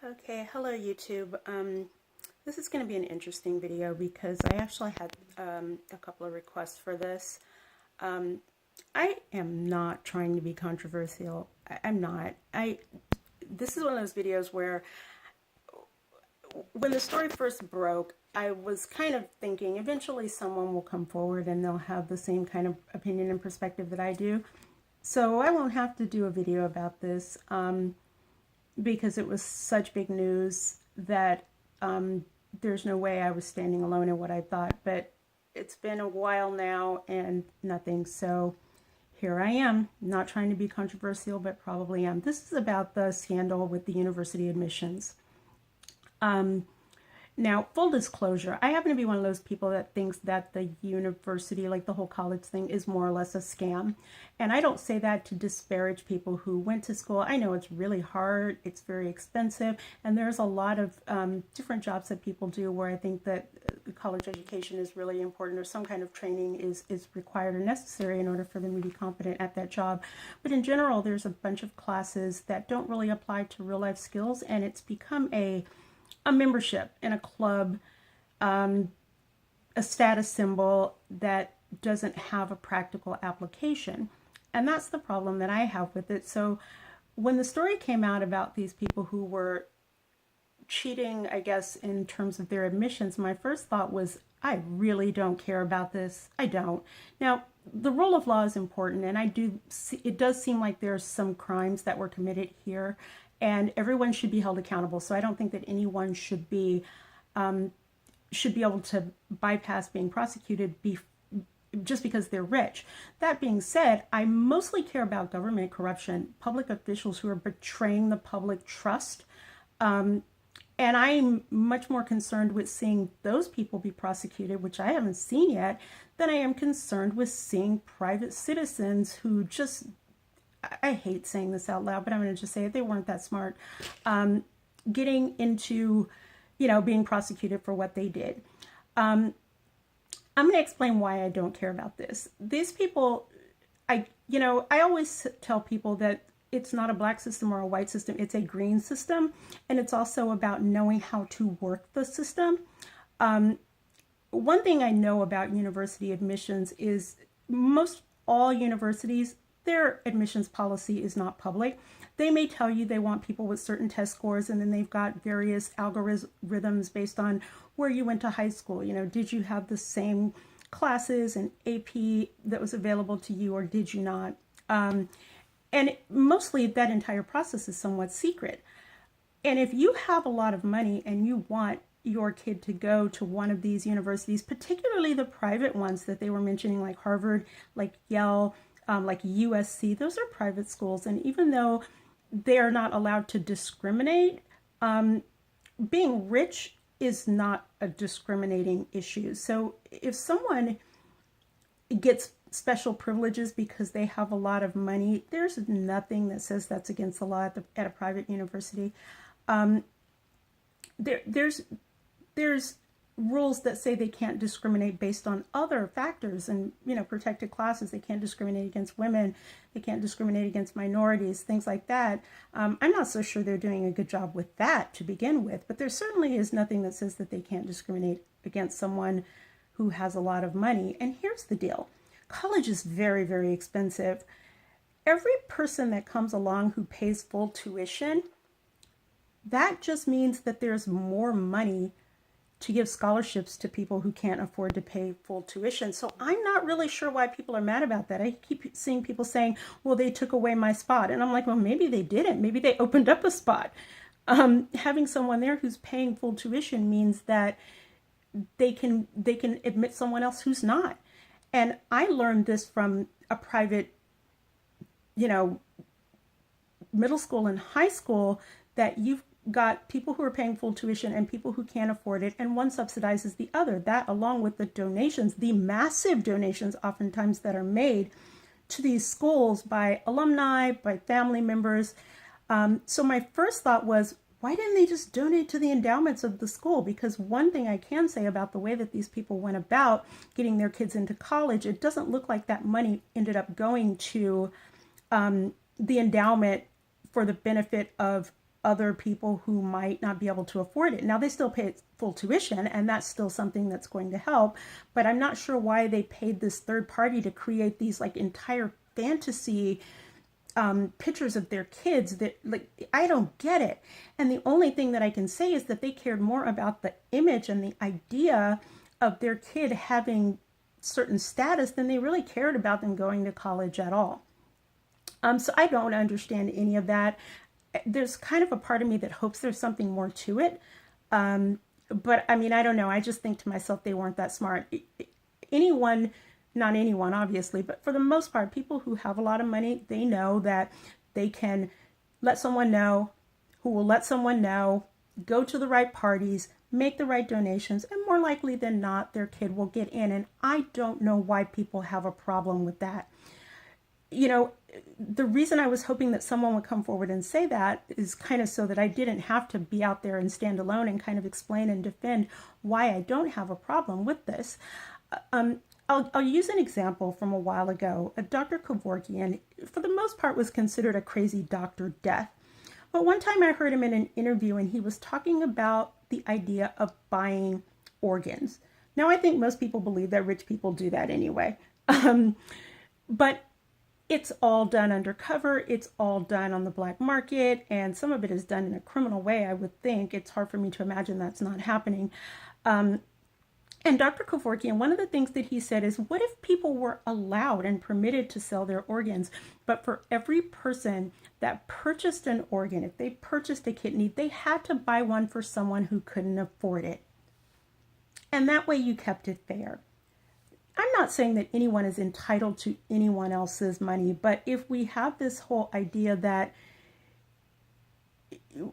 Okay, hello YouTube. This is going to be an interesting video because I actually had a couple of requests for this. I am not trying to be controversial. I'm not. This is one of those videos where when the story first broke, I was kind of thinking eventually someone will come forward and they'll have the same kind of opinion and perspective that I do. So I won't have to do a video about this. Because it was such big news that there's no way I was standing alone in what I thought. But it's been a while now and nothing. So here I am, not trying to be controversial, but probably am. This is about the scandal with the university admissions. Now, full disclosure, I happen to be one of those people that thinks that the university, like the whole college thing, is more or less a scam. And I don't say that to disparage people who went to school. I know it's really hard, it's very expensive, and there's a lot of different jobs that people do where I think that college education is really important, or some kind of training is required or necessary in order for them to be competent at that job. But in general, there's a bunch of classes that don't really apply to real life skills, and it's become a membership in a club, a status symbol that doesn't have a practical application. And that's the problem that I have with it. So when the story came out about these people who were cheating, I guess, in terms of their admissions, my first thought was, I really don't care about this. I don't. Now, the rule of law is important, and it does seem like there's some crimes that were committed here, and everyone should be held accountable. So I don't think that anyone should be able to bypass being prosecuted just because they're rich. That being said, I mostly care about government corruption, public officials who are betraying the public trust. And I'm much more concerned with seeing those people be prosecuted, which I haven't seen yet, than I am concerned with seeing private citizens who just, I hate saying this out loud, but I'm going to just say it, they weren't that smart, getting into, being prosecuted for what they did. I'm going to explain why I don't care about this. These people, I always tell people that it's not a black system or a white system, it's a green system, and it's also about knowing how to work the system. One thing I know about university admissions is most all universities, their admissions policy is not public. They may tell you they want people with certain test scores, and then they've got various algorithms based on where you went to high school. Did you have the same classes and AP that was available to you, or did you not? And mostly that entire process is somewhat secret. And if you have a lot of money and you want your kid to go to one of these universities, particularly the private ones that they were mentioning, like Harvard, like Yale, like USC, those are private schools. And even though they are not allowed to discriminate, being rich is not a discriminating issue. So if someone gets special privileges because they have a lot of money, there's nothing that says that's against the law at a private university. There's rules that say they can't discriminate based on other factors and, protected classes. They can't discriminate against women. They can't discriminate against minorities, things like that. I'm not so sure they're doing a good job with that to begin with, but there certainly is nothing that says that they can't discriminate against someone who has a lot of money. And here's the deal. College is very, very expensive. Every person that comes along who pays full tuition, that just means that there's more money to give scholarships to people who can't afford to pay full tuition. So I'm not really sure why people are mad about that. I keep seeing people saying, well, they took away my spot. And I'm like, well, maybe they didn't. Maybe they opened up a spot. Having someone there who's paying full tuition means that they can admit someone else who's not. And I learned this from a private, middle school and high school, that you've got people who are paying full tuition and people who can't afford it, and one subsidizes the other. That, along with the donations, the massive donations oftentimes that are made to these schools by alumni, by family members. So my first thought was, why didn't they just donate to the endowments of the school? Because one thing I can say about the way that these people went about getting their kids into college, it doesn't look like that money ended up going to the endowment for the benefit of other people who might not be able to afford it. Now, they still pay full tuition, and that's still something that's going to help, but I'm not sure why they paid this third party to create these like entire fantasy pictures of their kids that, like, I don't get it. And the only thing that I can say is that they cared more about the image and the idea of their kid having certain status than they really cared about them going to college at all. So I don't understand any of that. There's kind of a part of me that hopes there's something more to it. But I mean, I don't know. I just think to myself, they weren't that smart. Anyone, not anyone, obviously, but for the most part, people who have a lot of money, they know that they can let someone know who will let someone know, go to the right parties, make the right donations, and more likely than not, their kid will get in. And I don't know why people have a problem with that. You know, the reason I was hoping that someone would come forward and say that is kind of so that I didn't have to be out there and stand alone and kind of explain and defend why I don't have a problem with this. I'll use an example from a while ago. Dr. Kevorkian, for the most part, was considered a crazy Dr. Death. But one time I heard him in an interview and he was talking about the idea of buying organs. Now, I think most people believe that rich people do that anyway. But it's all done undercover. It's all done on the black market. And some of it is done in a criminal way, I would think. It's hard for me to imagine that's not happening. And Dr. Kevorkian, one of the things that he said is, what if people were allowed and permitted to sell their organs, but for every person that purchased an organ, if they purchased a kidney, they had to buy one for someone who couldn't afford it. And that way you kept it fair. I'm not saying that anyone is entitled to anyone else's money, but if we have this whole idea that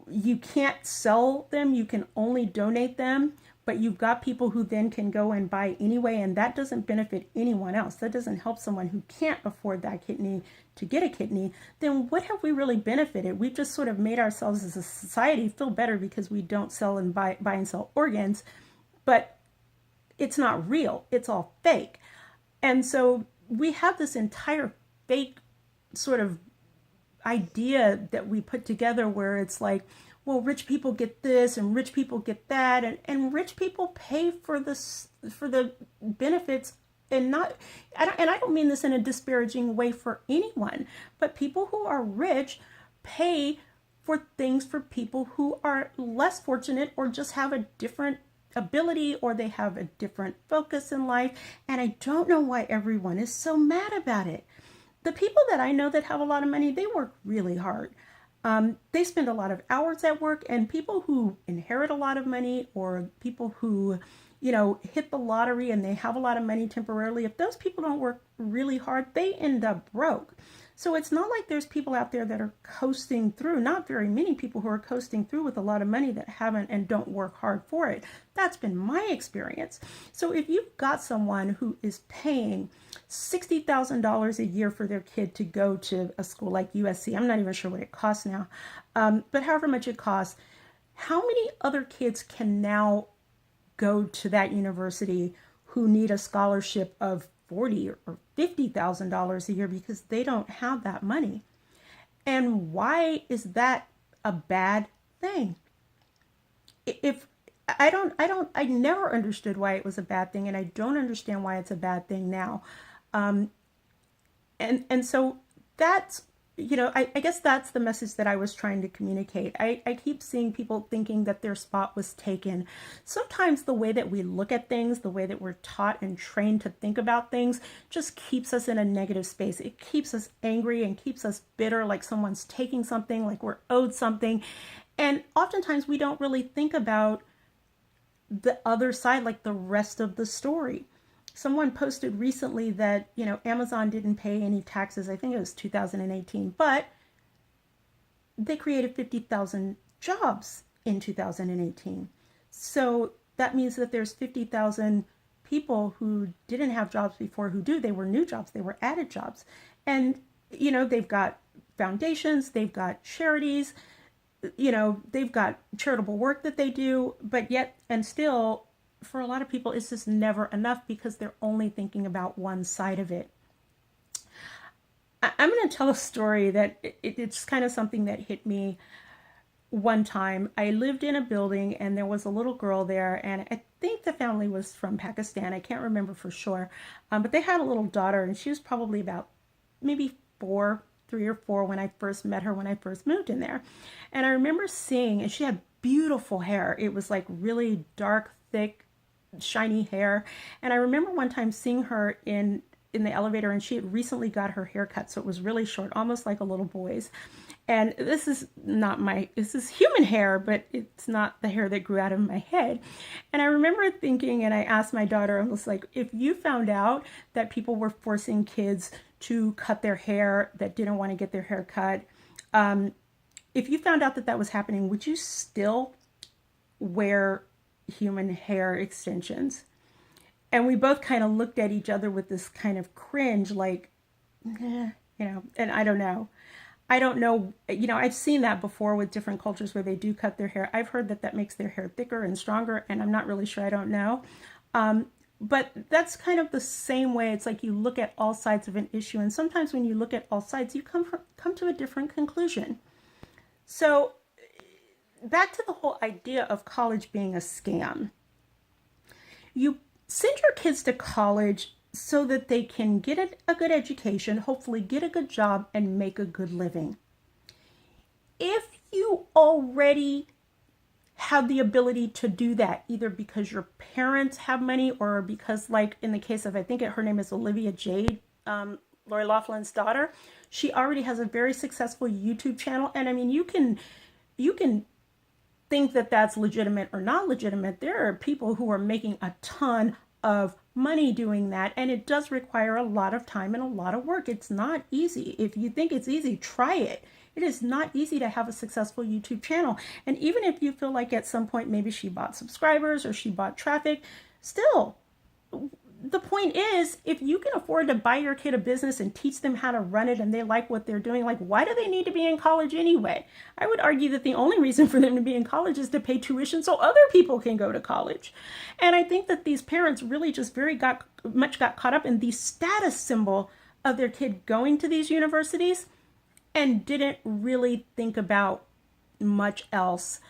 you can't sell them, you can only donate them, but you've got people who then can go and buy anyway, and that doesn't benefit anyone else. That doesn't help someone who can't afford that kidney to get a kidney. Then what have we really benefited? We've just sort of made ourselves as a society feel better because we don't sell and buy and sell organs, but it's not real. It's all fake. And so we have this entire fake sort of idea that we put together where it's like, well, rich people get this and rich people get that, and rich people pay for this, for the benefits, and I don't mean this in a disparaging way for anyone, but people who are rich pay for things for people who are less fortunate or just have a different ability or they have a different focus in life. And I don't know why everyone is so mad about it. The people that I know that have a lot of money, they work really hard. They spend a lot of hours at work, and people who inherit a lot of money or people who, you know, hit the lottery and they have a lot of money temporarily, if those people don't work really hard, they end up broke. So it's not like there's people out there that are coasting through, not very many people who are coasting through with a lot of money that haven't and don't work hard for it. That's been my experience. So if you've got someone who is paying $60,000 a year for their kid to go to a school like USC, I'm not even sure what it costs now, but however much it costs, how many other kids can now go to that university who need a scholarship of $40,000 or $50,000 a year because they don't have that money? And why is that a bad thing? I never understood why it was a bad thing, and I don't understand why it's a bad thing now. And so that's, you know, I guess that's the message that I was trying to communicate. I keep seeing people thinking that their spot was taken. Sometimes the way that we look at things, the way that we're taught and trained to think about things, just keeps us in a negative space. It keeps us angry and keeps us bitter, like someone's taking something, like we're owed something. And oftentimes we don't really think about the other side, like the rest of the story. Someone posted recently that, you know, Amazon didn't pay any taxes. I think it was 2018, but they created 50,000 jobs in 2018. So that means that there's 50,000 people who didn't have jobs before who do. They were new jobs. They were added jobs. And, you know, they've got foundations, they've got charities, you know, they've got charitable work that they do, but yet and still, for a lot of people, it's just never enough because they're only thinking about one side of it. I'm going to tell a story that it's kind of something that hit me one time I lived in a building and there was a little girl there, and I think the family was from Pakistan. I can't remember for sure. But they had a little daughter, and she was probably about maybe 3 or 4 when I first met her, when I first moved in there. And I remember seeing, and she had beautiful hair. It was like really dark, thick, shiny hair. And I remember one time seeing her in the elevator, and she had recently got her hair cut, so it was really short, almost like a little boy's. And this is human hair, but it's not the hair that grew out of my head. And I remember thinking, and I asked my daughter, I was like, if you found out that people were forcing kids to cut their hair that didn't want to get their hair cut, if you found out that that was happening, would you still wear human hair extensions? And we both kind of looked at each other with this kind of cringe, like, and I don't know. I don't know, I've seen that before with different cultures where they do cut their hair. I've heard that that makes their hair thicker and stronger, and I'm not really sure, I don't know. But that's kind of the same way. It's like you look at all sides of an issue, and sometimes when you look at all sides, you come to a different conclusion. So back to the whole idea of college being a scam. You send your kids to college so that they can get a good education, hopefully get a good job, and make a good living. If you already have the ability to do that, either because your parents have money or because, like in the case of, I think her name is Olivia Jade, Lori Loughlin's daughter, she already has a very successful YouTube channel. And I mean, you can think that that's legitimate or not legitimate. There are people who are making a ton of money doing that, and it does require a lot of time and a lot of work. It's not easy. If you think it's easy, try it. It is not easy to have a successful YouTube channel. And even if you feel like at some point maybe she bought subscribers or she bought traffic, still, the point is, if you can afford to buy your kid a business and teach them how to run it and they like what they're doing, like, why do they need to be in college anyway? I would argue that the only reason for them to be in college is to pay tuition so other people can go to college. And I think that these parents really just got caught up in the status symbol of their kid going to these universities and didn't really think about much else.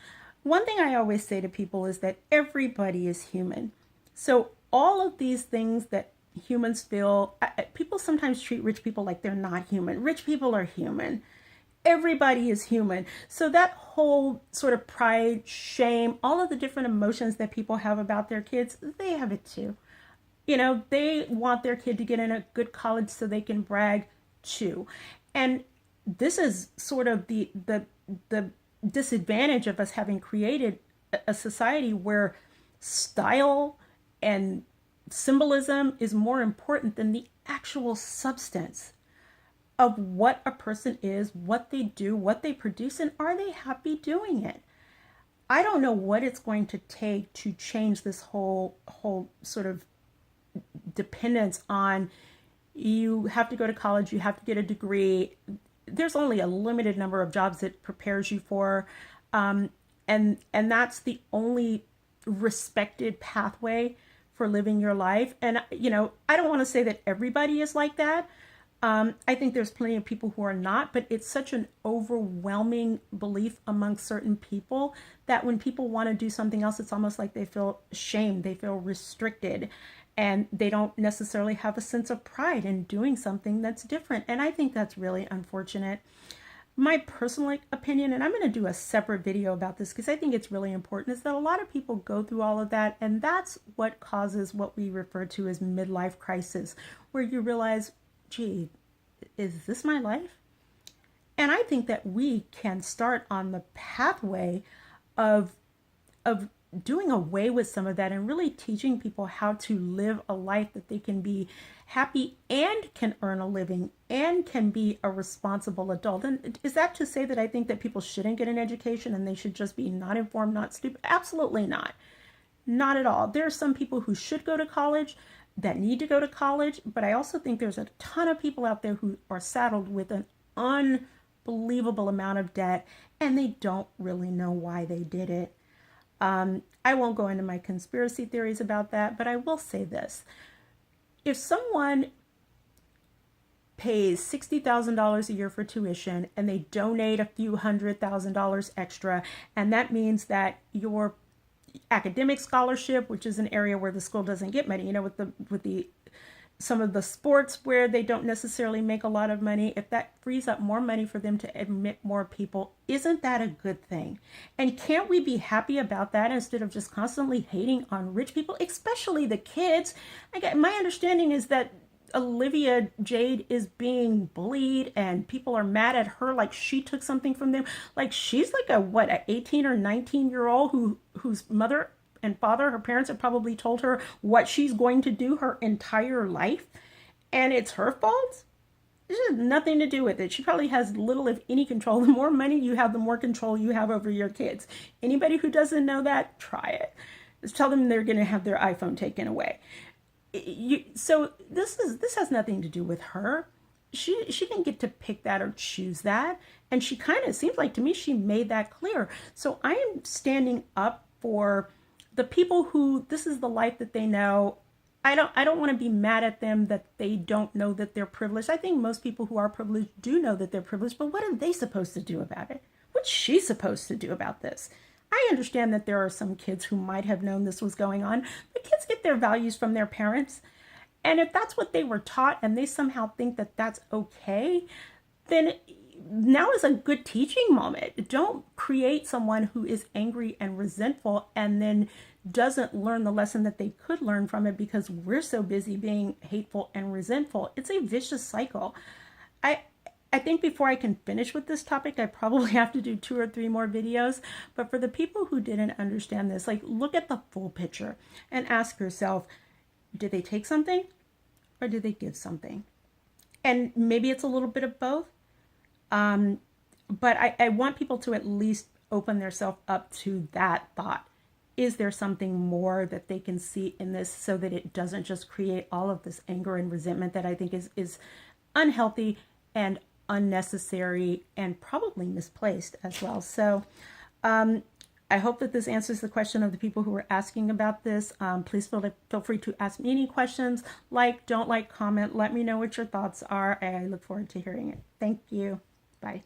One thing I always say to people is that everybody is human. So all of these things that humans feel, people sometimes treat rich people like they're not human. Rich people are human. Everybody is human. So that whole sort of pride, shame, all of the different emotions that people have about their kids, they have it too. They want their kid to get in a good college so they can brag too. And this is sort of the disadvantage of us having created a society where style and symbolism is more important than the actual substance of what a person is, what they do, what they produce, and are they happy doing it? I don't know what it's going to take to change this whole sort of dependence on, you have to go to college, you have to get a degree. There's only a limited number of jobs it prepares you for, and that's the only respected pathway for living your life. And I don't want to say that everybody is like that. I think there's plenty of people who are not, but it's such an overwhelming belief among certain people that when people want to do something else, it's almost like they feel shamed, they feel restricted, and they don't necessarily have a sense of pride in doing something that's different. And I think that's really unfortunate. My personal opinion, and I'm going to do a separate video about this because I think it's really important, is that a lot of people go through all of that, and that's what causes what we refer to as midlife crisis, where you realize, gee, is this my life? And I think that we can start on the pathway of doing away with some of that and really teaching people how to live a life that they can be happy and can earn a living and can be a responsible adult. And is that to say that I think that people shouldn't get an education and they should just be not informed, not stupid? Absolutely not. Not at all. There are some people who should go to college, that need to go to college, but I also think there's a ton of people out there who are saddled with an unbelievable amount of debt and they don't really know why they did it. I won't go into my conspiracy theories about that, but I will say this. If someone pays $60,000 a year for tuition and they donate a few $100,000 extra, and that means that your academic scholarship, which is an area where the school doesn't get money, with the some of the sports where they don't necessarily make a lot of money, if that frees up more money for them to admit more people, isn't that a good thing? And can't we be happy about that instead of just constantly hating on rich people, especially the kids? My understanding is that Olivia Jade is being bullied and people are mad at her like she took something from them. Like she's like a 18 or 19-year-old whose mother and father, her parents have probably told her what she's going to do her entire life, and it's her fault. This has nothing to do with it. She probably has little, if any, control. The more money you have, the more control you have over your kids. Anybody who doesn't know that, try it. Just tell them they're going to have their iPhone taken away. So this has nothing to do with her. She didn't get to pick that or choose that, and she kind of seems like to me she made that clear. So I am standing up for the people who this is the life that they know. I don't want to be mad at them that they don't know that they're privileged. I think most people who are privileged do know that they're privileged, but what are they supposed to do about it? What's she supposed to do about this? I understand that there are some kids who might have known this was going on, but kids get their values from their parents. And if that's what they were taught and they somehow think that that's okay, then now is a good teaching moment. Don't create someone who is angry and resentful and then doesn't learn the lesson that they could learn from it because we're so busy being hateful and resentful. It's a vicious cycle. I think before I can finish with this topic, I probably have to do 2 or 3 more videos. But for the people who didn't understand this, like look at the full picture and ask yourself, did they take something or did they give something? And maybe it's a little bit of both. But I want people to at least open themselves up to that thought. Is there something more that they can see in this so that it doesn't just create all of this anger and resentment that I think is unhealthy and unnecessary and probably misplaced as well. So I hope that this answers the question of the people who were asking about this. Please feel free to ask me any questions. Like, don't like, comment. Let me know what your thoughts are. I look forward to hearing it. Thank you. Bye.